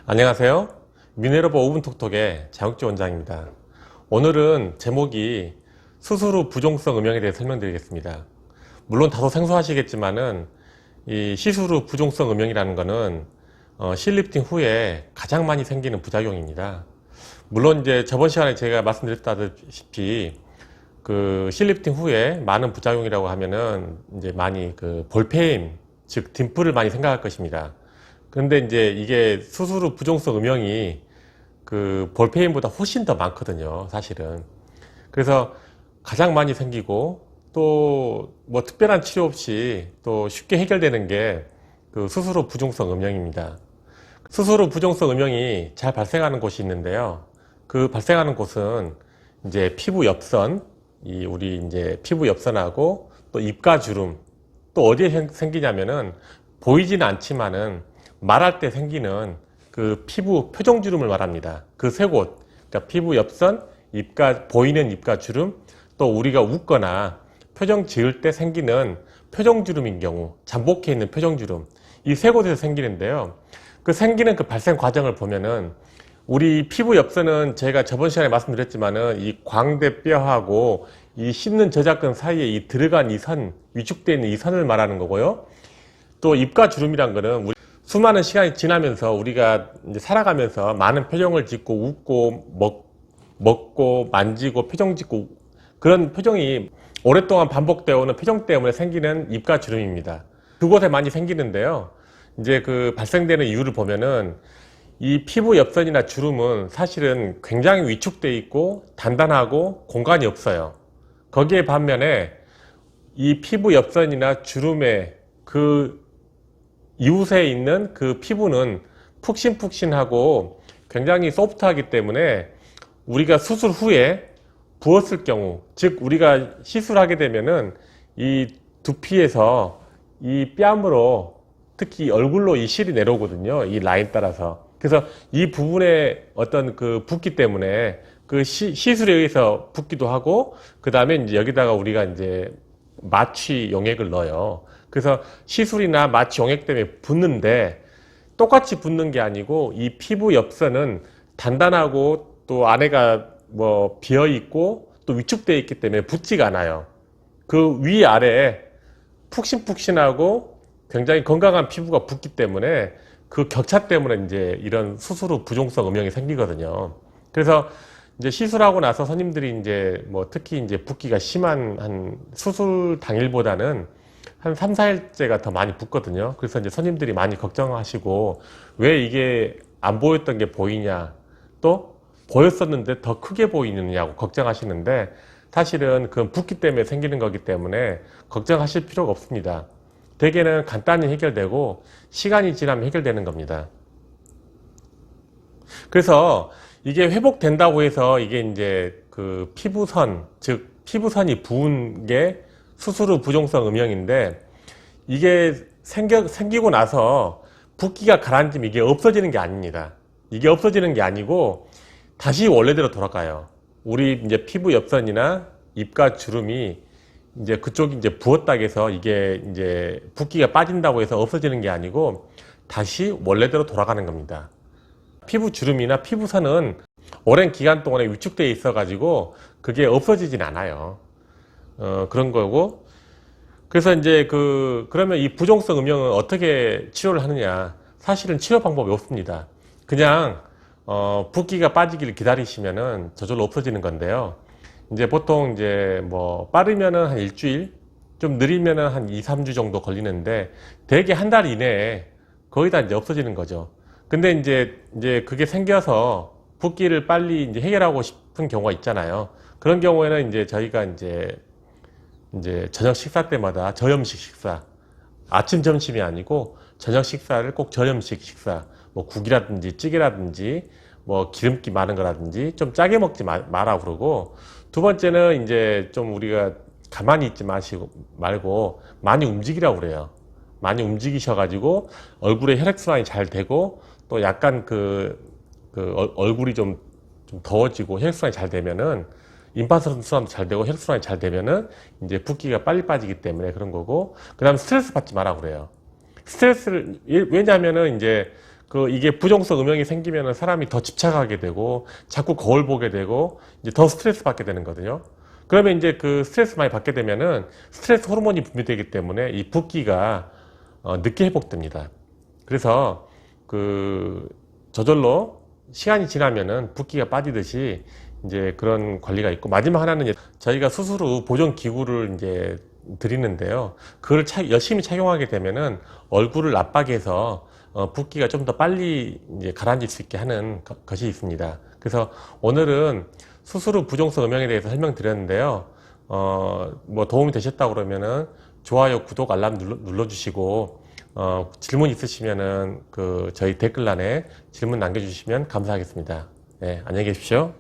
안녕하세요. 미네르바 오븐톡톡의 장욱주 원장입니다. 오늘은 제목이 수술 후 부종성 음영에 대해 설명드리겠습니다. 물론 다소 생소하시겠지만은 이 시술 후 부종성 음영이라는 것은 실리프팅 후에 가장 많이 생기는 부작용입니다. 물론 이제 저번 시간에 제가 말씀드렸다시피 그 실리프팅 후에 많은 부작용이라고 하면은 이제 많이 그 볼페임, 즉 딤플을 많이 생각할 것입니다. 그런데 이제 이게 수술 후 부종성 음영이 그 볼페인보다 훨씬 더 많거든요, 사실은. 그래서 가장 많이 생기고 또 뭐 특별한 치료 없이 또 쉽게 해결되는 게 그 수술 후 부종성 음영입니다. 수술 후 부종성 음영이 잘 발생하는 곳이 있는데요. 그 발생하는 곳은 이제 피부 옆선, 우리 이제 피부 옆선하고 또 입가 주름, 또 어디에 생기냐면은 보이지는 않지만은 말할 때 생기는 그 피부 표정주름을 말합니다. 그 세 곳, 그러니까 피부 옆선, 보이는 입가 주름, 또 우리가 웃거나 표정 지을 때 생기는 표정주름인 경우, 잠복해 있는 표정주름, 이 세 곳에서 생기는데요. 그 생기는 그 발생 과정을 보면은 우리 피부 옆선은 제가 저번 시간에 말씀드렸지만은 이 광대뼈하고 이 씹는 저작근 사이에 이 들어간 이 선, 위축되어 있는 이 선을 말하는 거고요. 또 입가 주름이란 거는 수많은 시간이 지나면서 우리가 이제 살아가면서 많은 표정을 짓고 웃고 먹고 만지고 표정 짓고 그런 표정이 오랫동안 반복되어 오는 표정 때문에 생기는 입가 주름입니다. 그곳에 많이 생기는데요. 이제 그 발생되는 이유를 보면은 이 피부 옆선이나 주름은 사실은 굉장히 위축되어 있고 단단하고 공간이 없어요. 거기에 반면에 이 피부 옆선이나 주름의 그 이웃에 있는 그 피부는 푹신푹신하고 굉장히 소프트하기 때문에 우리가 수술 후에 부었을 경우, 즉 우리가 시술하게 되면은 이 두피에서 이 뺨으로 특히 얼굴로 이 실이 내려오거든요. 이 라인 따라서. 그래서 이 부분에 어떤 그 붓기 때문에 그 시술에 의해서 붓기도 하고 그 다음에 이제 여기다가 우리가 이제 마취 용액을 넣어요. 그래서 시술이나 마취 용액 때문에 붓는데 똑같이 붓는 게 아니고 이 피부 옆선은 단단하고 또 안에가 뭐 비어 있고 또 위축되어 있기 때문에 붓지가 않아요. 그 위아래에 푹신푹신하고 굉장히 건강한 피부가 붓기 때문에 그 격차 때문에 이제 이런 수술 후 부종성 음영이 생기거든요. 그래서 이제 시술하고 나서 손님들이 이제 뭐 특히 이제 붓기가 심한 한 수술 당일보다는 한 3, 4일째가 더 많이 붓거든요. 그래서 이제 손님들이 많이 걱정하시고 왜 이게 안 보였던 게 보이냐, 또 보였었는데 더 크게 보이느냐고 걱정하시는데 사실은 그건 붓기 때문에 생기는 거기 때문에 걱정하실 필요가 없습니다. 대개는 간단히 해결되고 시간이 지나면 해결되는 겁니다. 그래서 이게 회복된다고 해서 이게 이제 그 피부선, 즉 피부선이 부은 게 수술 후 부종성 음영인데 이게 생기고 나서 붓기가 가라앉으면 이게 없어지는 게 아닙니다. 이게 없어지는 게 아니고 다시 원래대로 돌아가요. 우리 이제 피부 옆선이나 입가 주름이 이제 그쪽이 이제 부었다고 해서 이게 이제 붓기가 빠진다고 해서 없어지는 게 아니고 다시 원래대로 돌아가는 겁니다. 피부 주름이나 피부선은 오랜 기간 동안에 위축되어 있어 가지고 그게 없어지진 않아요. 그런 거고. 그래서 이제 그러면 이 부종성 음영은 어떻게 치료를 하느냐. 사실은 치료 방법이 없습니다. 그냥 붓기가 빠지기를 기다리시면은 저절로 없어지는 건데요. 이제 보통 이제 뭐 빠르면은 한 일주일, 좀 느리면은 한 2, 3주 정도 걸리는데 대개 한 달 이내에 거의 다 이제 없어지는 거죠. 근데 이제 그게 생겨서 붓기를 빨리 이제 해결하고 싶은 경우가 있잖아요. 그런 경우에는 이제 저희가 이제 저녁 식사 때마다 저염식 식사, 아침 점심이 아니고 저녁 식사를 꼭 저염식 식사, 뭐 국이라든지 찌개라든지 뭐 기름기 많은 거라든지 좀 짜게 먹지 마라 그러고, 두 번째는 이제 좀 우리가 가만히 있지 말고 많이 움직이라고 그래요. 많이 움직이셔가지고 얼굴에 혈액순환이 잘 되고 또 약간 얼굴이 좀 더워지고 혈액순환이 잘 되면은 임파선수도 잘 되고 혈액순환이 잘 되면은 이제 붓기가 빨리 빠지기 때문에 그런 거고, 그 다음에 스트레스 받지 마라 그래요. 스트레스를, 왜냐하면은 이제 이게 부종성 음영이 생기면은 사람이 더 집착하게 되고 자꾸 거울 보게 되고 이제 더 스트레스 받게 되는 거거든요. 그러면 이제 그 스트레스 많이 받게 되면은 스트레스 호르몬이 분비되기 때문에 이 붓기가 늦게 회복됩니다. 그래서 저절로 시간이 지나면은 붓기가 빠지듯이 이제 그런 관리가 있고, 마지막 하나는 이제 저희가 수술 후 보정 기구를 이제 드리는데요. 그걸 열심히 착용하게 되면은 얼굴을 압박해서 붓기가 좀 더 빨리 이제 가라앉을 수 있게 하는 것이 있습니다. 그래서 오늘은 수술 후 부종성 음영에 대해서 설명드렸는데요. 뭐 도움이 되셨다고 그러면은 좋아요, 구독, 알람 눌러주시고, 질문 있으시면은 저희 댓글란에 질문 남겨주시면 감사하겠습니다. 네, 안녕히 계십시오.